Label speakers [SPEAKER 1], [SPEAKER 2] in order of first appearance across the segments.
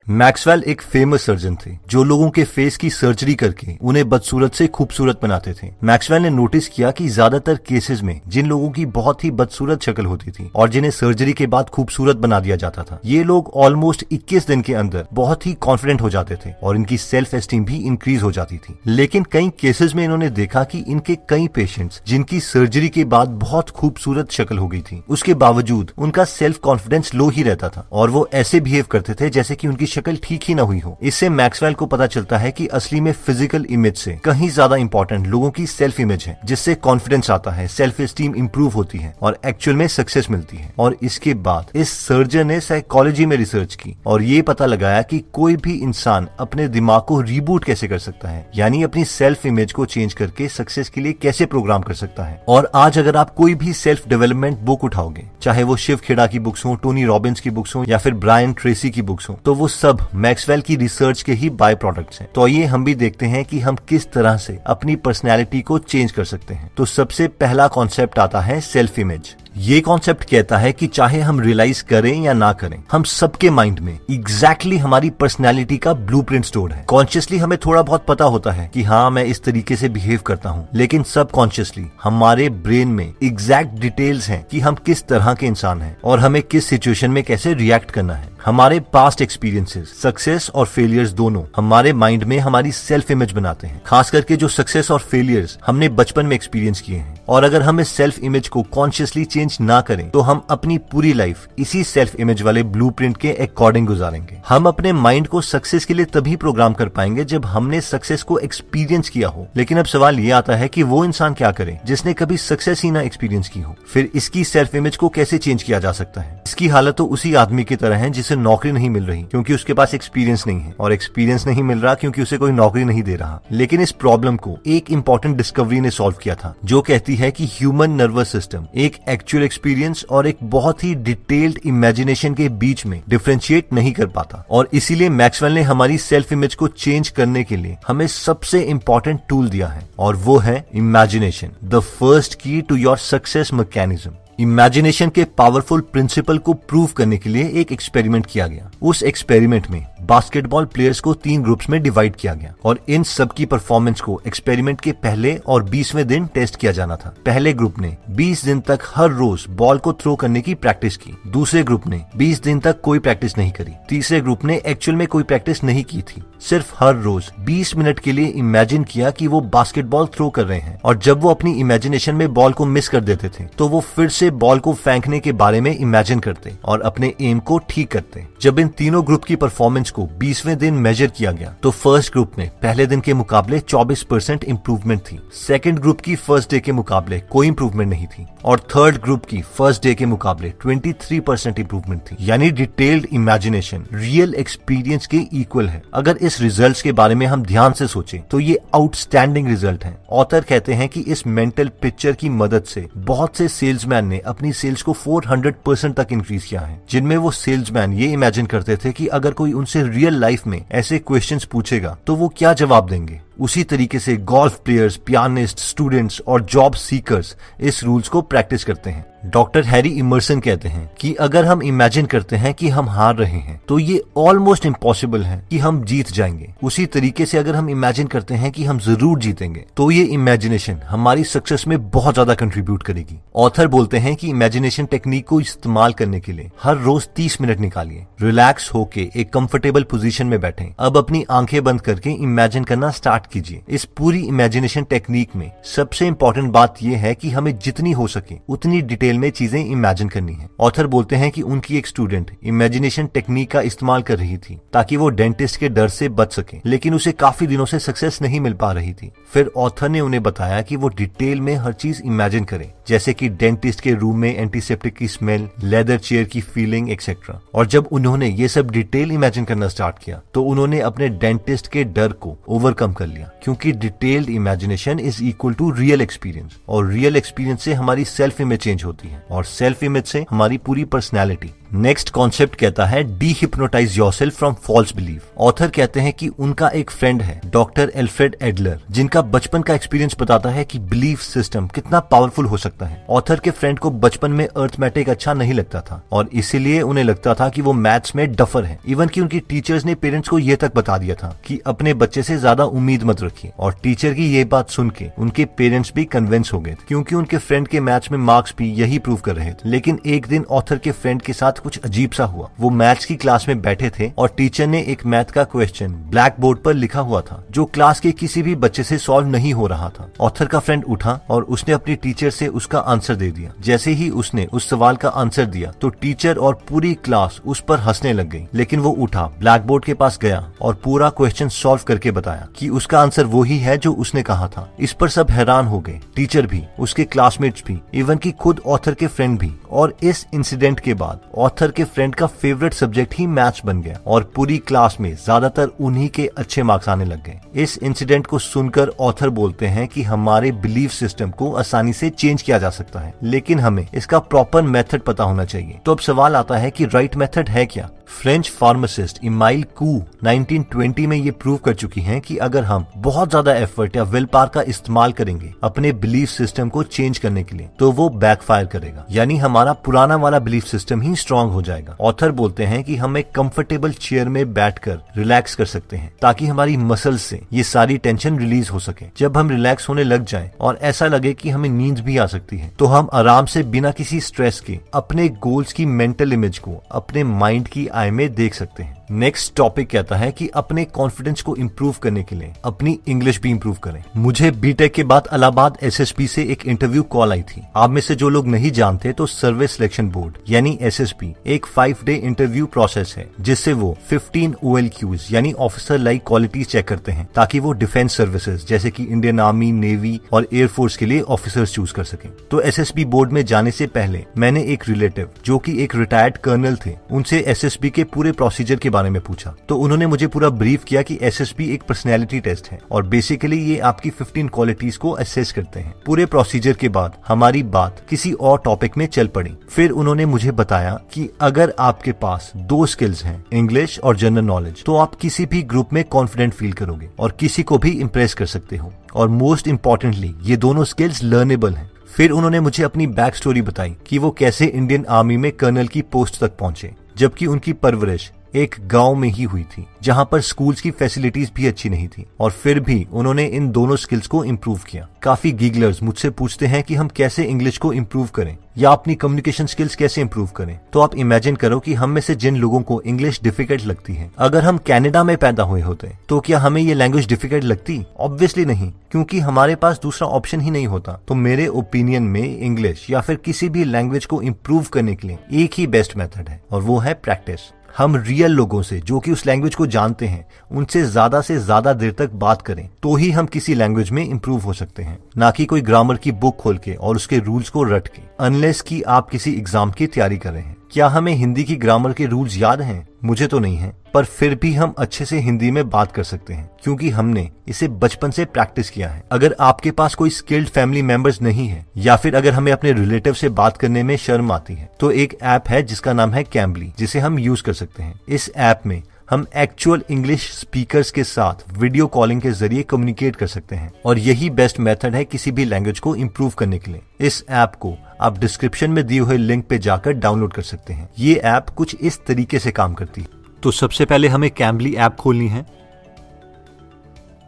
[SPEAKER 1] Maxwell एक famous surgeon थे जो लोगों के फेस की सर्जरी करके उन्हें बदसूरत से खूबसूरत बनाते थे। मैक्सवेल ने नोटिस किया कि ज्यादातर केसेस में जिन लोगों की बहुत ही बदसूरत शक्ल होती थी और जिन्हें सर्जरी के बाद खूबसूरत बना दिया जाता था, ये लोग ऑलमोस्ट 21 दिन के अंदर बहुत ही कॉन्फिडेंट हो जाते थे और इनकी सेल्फ एस्टीम भी इंक्रीज हो जाती थी। लेकिन कई केसेस में इन्होंने देखा कि इनके कई पेशेंट्स जिनकी सर्जरी के बाद बहुत खूबसूरत शक्ल हो गई थी, उसके बावजूद उनका सेल्फ कॉन्फिडेंस लो ही रहता था और वो ऐसे बिहेव करते थे जैसे कि उनकी शक्ल ठीक ही ना हुई हो। इससे मैक्सवेल को पता चलता है कि असली में फिजिकल इमेज से कहीं ज्यादा इंपॉर्टेंट लोगों की सेल्फ इमेज है, जिससे कॉन्फिडेंस आता है, सेल्फ एस्टीम इंप्रूव होती है और एक्चुअल में सक्सेस मिलती है। और इसके बाद इस सर्जन ने साइकोलॉजी में रिसर्च की और ये पता लगाया कि कोई भी इंसान अपने दिमाग को रीबूट कैसे कर सकता है, यानी अपनी सेल्फ इमेज को चेंज करके सक्सेस के लिए कैसे प्रोग्राम कर सकता है। और आज अगर आप कोई भी सेल्फ डेवलपमेंट बुक उठाओगे, चाहे वो शिव खेड़ा की बुक्स हो, टोनी रॉबिन्स की बुक्स हो या फिर ब्रायन ट्रेसी की बुक्स हो, तो वो सब मैक्सवेल की रिसर्च के ही बाय प्रोडक्ट्स हैं। तो ये हम भी देखते हैं कि हम किस तरह से अपनी पर्सनैलिटी को चेंज कर सकते हैं। तो सबसे पहला कॉन्सेप्ट आता है सेल्फ इमेज। ये कॉन्सेप्ट कहता है कि चाहे हम रियलाइज करें या ना करें, हम सबके माइंड में एग्जैक्टली हमारी पर्सनैलिटी का ब्लूप्रिंट स्टोर्ड है। कॉन्शियसली हमें थोड़ा बहुत पता होता है कि हाँ, मैं इस तरीके से बिहेव करता हूँ, लेकिन सबकॉन्शियसली हमारे ब्रेन में एग्जैक्ट डिटेल्स हैं कि हम किस तरह के इंसान हैं और हमें किस सिचुएशन में कैसे रिएक्ट करना है। हमारे पास्ट एक्सपीरियंसेस, सक्सेस और फेलियर्स दोनों हमारे माइंड में हमारी सेल्फ इमेज बनाते हैं, खास करके जो सक्सेस और फेलियर्स हमने बचपन में एक्सपीरियंस किए हैं। और अगर हम इस सेल्फ इमेज को कॉन्शियसली चेंज ना करें तो हम अपनी पूरी लाइफ इसी सेल्फ इमेज वाले ब्लूप्रिंट के अकॉर्डिंग गुजारेंगे। हम अपने माइंड को सक्सेस के लिए तभी प्रोग्राम कर पाएंगे जब हमने सक्सेस को एक्सपीरियंस किया हो। लेकिन अब सवाल ये आता है कि वो इंसान क्या करे जिसने कभी सक्सेस ही ना एक्सपीरियंस की हो। फिर इसकी सेल्फ इमेज को कैसे चेंज किया जा सकता है? इसकी हालत तो उसी आदमी की तरह है जिसे नौकरी नहीं मिल रही क्योंकि उसके पास एक्सपीरियंस नहीं है, और एक्सपीरियंस नहीं मिल रहा क्योंकि उसे कोई नौकरी नहीं दे रहा। लेकिन इस प्रॉब्लम को एक इंपॉर्टेंट डिस्कवरी ने सॉल्व किया था, जो कहती है कि ह्यूमन नर्वस सिस्टम एक एक्चुअल एक्सपीरियंस और एक बहुत ही डिटेल्ड इमेजिनेशन के बीच में डिफरेंशिएट नहीं कर पाता। और इसीलिए मैक्सवेल ने हमारी सेल्फ इमेज को चेंज करने के लिए हमें सबसे इंपॉर्टेंट टूल दिया है, और वो है imagination, the first key to your success mechanism. Imagination के पावरफुल प्रिंसिपल को प्रूव करने के लिए एक एक्सपेरिमेंट किया गया। उस एक्सपेरिमेंट में बास्केटबॉल प्लेयर्स को 3 ग्रुप्स में डिवाइड किया गया और इन सब की परफॉर्मेंस को एक्सपेरिमेंट के पहले और 20वें दिन टेस्ट किया जाना था। पहले ग्रुप ने 20 दिन तक हर रोज बॉल को थ्रो करने की प्रैक्टिस की। दूसरे ग्रुप ने 20 दिन तक कोई प्रैक्टिस नहीं करी। तीसरे ग्रुप ने एक्चुअल में कोई प्रैक्टिस नहीं की थी, सिर्फ हर रोज 20 मिनट के लिए इमेजिन किया कि वो बास्केटबॉल थ्रो कर रहे हैं, और जब वो अपनी इमेजिनेशन में बॉल को मिस कर देते थे तो वो फिर से बॉल को फेंकने के बारे में इमेजिन करते और अपने एम को ठीक करते। जब इन तीनों ग्रुप की परफॉर्मेंस को 20वें दिन मेजर किया गया तो फर्स्ट ग्रुप में पहले दिन के मुकाबले 24% इंप्रूवमेंट थी, सेकंड ग्रुप की फर्स्ट डे के मुकाबले कोई इंप्रूवमेंट नहीं थी, और थर्ड ग्रुप की फर्स्ट डे के मुकाबले 23% इंप्रूवमेंट थी। यानी डिटेल्ड इमेजिनेशन रियल एक्सपीरियंस के इक्वल है। अगर इस रिजल्ट्स के बारे में हम ध्यान से सोचें तो ये आउटस्टैंडिंग रिजल्ट है। ऑथर कहते हैं कि इस मेंटल पिक्चर की मदद से बहुत से सेल्समैन ने अपनी सेल्स को 400% तक इंक्रीज किया है, जिनमें वो सेल्समैन ये इमेजिन करते थे कि अगर कोई उनसे रियल लाइफ में ऐसे क्वेश्चंस पूछेगा तो वो क्या जवाब देंगे। उसी तरीके से गोल्फ प्लेयर्स, पियानिस्ट, स्टूडेंट्स और जॉब सीकर्स इस रूल्स को प्रैक्टिस करते हैं। डॉक्टर हैरी इमर्सन कहते हैं कि अगर हम इमेजिन करते हैं कि हम हार रहे हैं तो ये ऑलमोस्ट इम्पॉसिबल है कि हम जीत जाएंगे। उसी तरीके से अगर हम इमेजिन करते हैं कि हम जरूर जीतेंगे तो ये इमेजिनेशन हमारी सक्सेस में बहुत ज्यादा कंट्रीब्यूट करेगी। ऑथर बोलते हैं कि इमेजिनेशन टेक्निक को इस्तेमाल करने के लिए हर रोज 30 मिनट निकालिए, रिलैक्स होके एक कंफर्टेबल पोजीशन में बैठें। अब अपनी आंखें बंद करके इमेजिन करना स्टार्ट कीजिए। इस पूरी इमेजिनेशन टेक्निक में सबसे इंपॉर्टेंट बात यह है कि हमें जितनी हो सके उतनी डिटेल में चीजें इमेजिन करनी है। ऑथर बोलते हैं कि उनकी एक स्टूडेंट इमेजिनेशन टेक्निक का इस्तेमाल कर रही थी ताकि वो डेंटिस्ट के डर से बच सके, लेकिन उसे काफी दिनों से सक्सेस नहीं मिल पा रही थी। फिर ऑथर ने उन्हें बताया कि वो डिटेल में हर चीज इमेजिन करे, जैसे कि डेंटिस्ट के रूम में एंटीसेप्टिक की स्मेल, लेदर चेयर की फीलिंग एक्सेट्रा। और जब उन्होंने ये सब डिटेल इमेजिन करना स्टार्ट किया तो उन्होंने अपने डेंटिस्ट के डर को ओवरकम कर लिया, क्योंकि detailed imagination is equal to real experience, और रियल एक्सपीरियंस से हमारी सेल्फ इमेज चेंज होती है और सेल्फ इमेज से हमारी पूरी पर्सनैलिटी। नेक्स्ट कॉन्सेप्ट कहता है dehypnotize yourself from false belief. Author कहते हैं कि उनका एक फ्रेंड है डॉक्टर एल्फ्रेड एडलर, जिनका बचपन का एक्सपीरियंस बताता है कि बिलीफ सिस्टम कितना पावरफुल हो सकता है। ऑथर के फ्रेंड को बचपन में अर्थमेटिक अच्छा नहीं लगता था और इसीलिए उन्हें लगता था कि वो मैथ्स में डफर है। इवन कि उनकी टीचर्स ने पेरेंट्स को यह तक बता दिया था कि अपने बच्चे से ज्यादा उम्मीद मत रखिए, और टीचर की ये बात सुन के उनके पेरेंट्स भी कन्विंस हो गए थे, क्योंकि उनके फ्रेंड के मैथ्स में मार्क्स भी यही प्रूव कर रहे थे। लेकिन एक दिन ऑथर के फ्रेंड के साथ कुछ अजीब सा हुआ। वो मैथ्स की क्लास में बैठे थे और टीचर ने एक मैथ का क्वेश्चन ब्लैक बोर्ड पर लिखा हुआ था जो क्लास के किसी भी बच्चे से सॉल्व नहीं हो रहा था। ऑथर का फ्रेंड उठा और उसने अपनी टीचर से उसका आंसर दे दिया। जैसे ही उसने उस सवाल का आंसर दिया तो टीचर और पूरी क्लास उस पर हंसने लग गई। लेकिन वो उठा, ब्लैक बोर्ड के पास गया और पूरा क्वेश्चन सॉल्व करके बताया कि उसका आंसर वही है जो उसने कहा था। इस पर सब हैरान हो गए, टीचर भी, उसके क्लासमेट्स भी, इवन कि खुद ऑथर के फ्रेंड भी। और इस इंसिडेंट के बाद ऑथर के फ्रेंड का फेवरेट सब्जेक्ट ही मैथ्स बन गया और पूरी क्लास में ज्यादातर उन्हीं के अच्छे मार्क्स आने लग गए। इस इंसिडेंट को सुनकर ऑथर बोलते हैं कि हमारे बिलीफ सिस्टम को आसानी से चेंज किया जा सकता है, लेकिन हमें इसका प्रॉपर मेथड पता होना चाहिए। तो अब सवाल आता है कि राइट मेथड है क्या? फ्रेंच फार्मासिस्ट इमाइल कू 1920 में ये प्रूव कर चुकी हैं कि अगर हम बहुत ज्यादा एफर्ट या विल पावर का इस्तेमाल करेंगे अपने बिलीफ सिस्टम को चेंज करने के लिए तो वो बैकफायर करेगा, यानी हमारा पुराना वाला बिलीफ सिस्टम ही स्ट्रांग हो जाएगा। ऑथर बोलते हैं कि हम एक कंफर्टेबल चेयर में बैठकर रिलैक्स कर सकते हैं ताकि हमारी मसल्स से ये सारी टेंशन रिलीज हो सके। जब हम रिलैक्स होने लग जाएं और ऐसा लगे कि हमें नींद भी आ सकती है तो हम आराम से बिना किसी स्ट्रेस के अपने गोल्स की मेंटल इमेज को अपने माइंड की आई में देख सकते हैं। नेक्स्ट टॉपिक कहता है कि अपने कॉन्फिडेंस को इंप्रूव करने के लिए अपनी इंग्लिश भी इंप्रूव करें। मुझे बीटेक के बाद इलाहाबाद एसएसबी से एक इंटरव्यू कॉल आई थी। आप में से जो लोग नहीं जानते तो सर्विस सिलेक्शन बोर्ड यानी एसएसबी एक 5 डे इंटरव्यू प्रोसेस है जिससे वो 15 OLQs यानी ऑफिसर लाइक क्वालिटीज चेक करते हैं ताकि वो डिफेंस सर्विसेज जैसे कि इंडियन आर्मी, नेवी और एयरफोर्स के लिए ऑफिसर्स चूज कर सकें। तो एसएसबी बोर्ड में जाने से पहले मैंने एक रिलेटिव जो कि एक रिटायर्ड कर्नल थे उनसे एसएसबी के पूरे प्रोसीजर के बारे में पूछा। तो उन्होंने मुझे पूरा ब्रीफ किया कि एसएसबी एक पर्सनैलिटी टेस्ट है और बेसिकली ये आपकी 15 क्वालिटीज को असेस करते हैं। पूरे प्रोसीजर के बाद हमारी बात किसी और टॉपिक में चल पड़ी। फिर उन्होंने मुझे बताया कि अगर आपके पास 2 स्किल्स हैं, इंग्लिश और जनरल नॉलेज, तो आप किसी भी ग्रुप में कॉन्फिडेंट फील करोगे और किसी को भी इम्प्रेस कर सकते हो। और मोस्ट इम्पोर्टेंटली ये दोनों स्किल्स लर्नेबल हैं। फिर उन्होंने मुझे अपनी बैक स्टोरी बताई कि वो कैसे इंडियन आर्मी में कर्नल की पोस्ट तक पहुंचे, जबकि उनकी परवरिश एक गांव में ही हुई थी जहां पर स्कूल्स की फैसिलिटीज भी अच्छी नहीं थी, और फिर भी उन्होंने इन दोनों स्किल्स को इम्प्रूव किया। काफी गीगलर्स मुझसे पूछते हैं कि हम कैसे इंग्लिश को इम्प्रूव करें या अपनी कम्युनिकेशन स्किल्स कैसे इम्प्रूव करें। तो आप इमेजिन करो कि हम में से जिन लोगों को इंग्लिश डिफिकल्ट लगती है, अगर हम कनाडा में पैदा हुए होते तो क्या हमें ये लैंग्वेज डिफिकल्ट लगती? ऑब्वियसली नहीं, क्योंकि हमारे पास दूसरा ऑप्शन ही नहीं होता। तो मेरे ओपिनियन में इंग्लिश या फिर किसी भी लैंग्वेज को इम्प्रूव करने के लिए एक ही बेस्ट मेथड है और वो है प्रैक्टिस। हम रियल लोगों से जो कि उस लैंग्वेज को जानते हैं उनसे ज्यादा देर तक बात करें तो ही हम किसी लैंग्वेज में इंप्रूव हो सकते हैं, ना कि कोई ग्रामर की बुक खोल के और उसके रूल्स को रट के, अनलेस कि आप किसी एग्जाम की तैयारी कर रहे हैं। क्या हमें हिंदी की ग्रामर के रूल्स याद हैं? मुझे तो नहीं है, पर फिर भी हम अच्छे से हिंदी में बात कर सकते हैं क्योंकि हमने इसे बचपन से प्रैक्टिस किया है। अगर आपके पास कोई स्किल्ड फैमिली मेंबर्स नहीं है या फिर अगर हमें अपने रिलेटिव से बात करने में शर्म आती है तो एक ऐप है जिसका नाम है कैम्बली, जिसे हम यूज कर सकते हैं। इस ऐप में हम एक्चुअल इंग्लिश स्पीकर्स के साथ वीडियो कॉलिंग के जरिए कम्युनिकेट कर सकते हैं और यही बेस्ट मेथड है किसी भी लैंग्वेज को इम्प्रूव करने के लिए। इस ऐप को आप डिस्क्रिप्शन में दिए हुए लिंक पे जाकर डाउनलोड कर सकते हैं। ये ऐप कुछ इस तरीके से काम करती है। तो सबसे पहले हमें कैम्बली ऐप खोलनी है।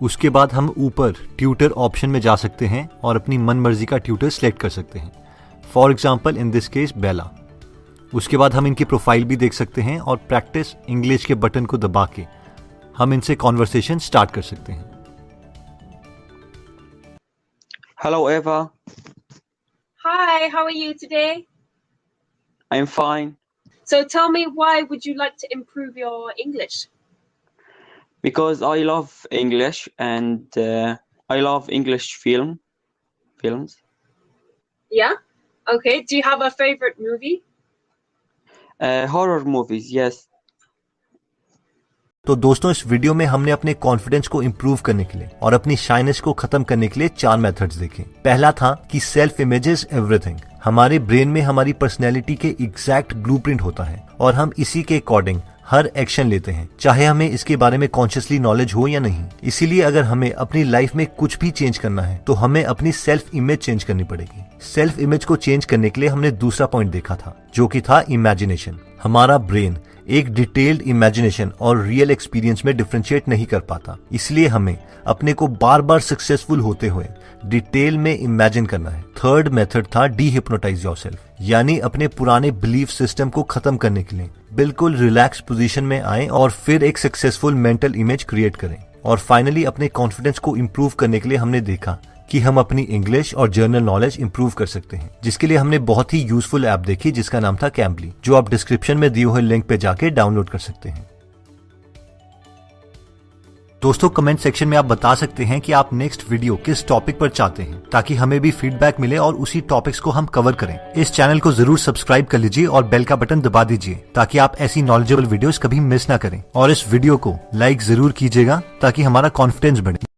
[SPEAKER 1] उसके बाद हम ऊपर ट्यूटर ऑप्शन में जा सकते हैं और अपनी मन मर्जी का ट्यूटर सिलेक्ट कर सकते हैं। For example in this case Bela. उसके बाद हम इनकी प्रोफाइल भी देख सकते हैं और प्रैक्टिस इंग्लिश के बटन को दबा के हम इनसे कॉन्वर्सेशन स्टार्ट कर सकते हैं।
[SPEAKER 2] Hello, Eva.
[SPEAKER 3] Hi, how are you today?
[SPEAKER 2] I'm fine
[SPEAKER 3] So tell me, why would you like to improve your English?
[SPEAKER 2] because I love English and I love English films.
[SPEAKER 3] Yeah? Okay, do you have a favorite movie?
[SPEAKER 2] Horror movies, yes.
[SPEAKER 1] तो दोस्तों इस video में हमने अपने confidence को improve करने के लिए और अपनी शाइनेस को खत्म करने के लिए 4 मेथड्स देखे। पहला था कि सेल्फ इमेज इज एवरीथिंग। हमारे ब्रेन में हमारी पर्सनैलिटी के एग्जैक्ट ब्लूप्रिंट होता है और हम इसी के अकॉर्डिंग हर एक्शन लेते हैं, चाहे हमें इसके बारे में कॉन्शियसली नॉलेज हो या नहीं। इसीलिए अगर हमें अपनी लाइफ में कुछ भी चेंज करना है तो हमें अपनी सेल्फ इमेज चेंज करनी पड़ेगी। सेल्फ इमेज को चेंज करने के लिए हमने दूसरा पॉइंट देखा था, जो कि था इमेजिनेशन। हमारा ब्रेन एक डिटेल्ड इमेजिनेशन और रियल एक्सपीरियंस में डिफरेंशिएट नहीं कर पाता, इसलिए हमें अपने को बार बार सक्सेसफुल होते हुए डिटेल में इमेजिन करना है। थर्ड मेथड था डीहिप्नोटाइज योरसेल्फ, यानी अपने पुराने बिलीफ सिस्टम को खत्म करने के लिए बिल्कुल रिलैक्स पोजीशन में आए और फिर एक सक्सेसफुल मेंटल इमेज क्रिएट करें। और फाइनली अपने कॉन्फिडेंस को इम्प्रूव करने के लिए हमने देखा कि हम अपनी इंग्लिश और जर्नल नॉलेज इंप्रूव कर सकते हैं, जिसके लिए हमने बहुत ही यूजफुल ऐप देखी जिसका नाम था कैम्बली, जो आप डिस्क्रिप्शन में दिए हुए लिंक पे जाके डाउनलोड कर सकते हैं। दोस्तों कमेंट सेक्शन में आप बता सकते हैं कि आप नेक्स्ट वीडियो किस टॉपिक पर चाहते हैं, ताकि हमें भी फीडबैक मिले और उसी टॉपिक्स को हम कवर करें। इस चैनल को जरूर सब्सक्राइब कर लीजिए और बेल का बटन दबा दीजिए, ताकि आप ऐसी नॉलेजेबल वीडियोस कभी मिस ना करें। और इस वीडियो को लाइक जरूर कीजिएगा ताकि हमारा कॉन्फिडेंस बढ़े।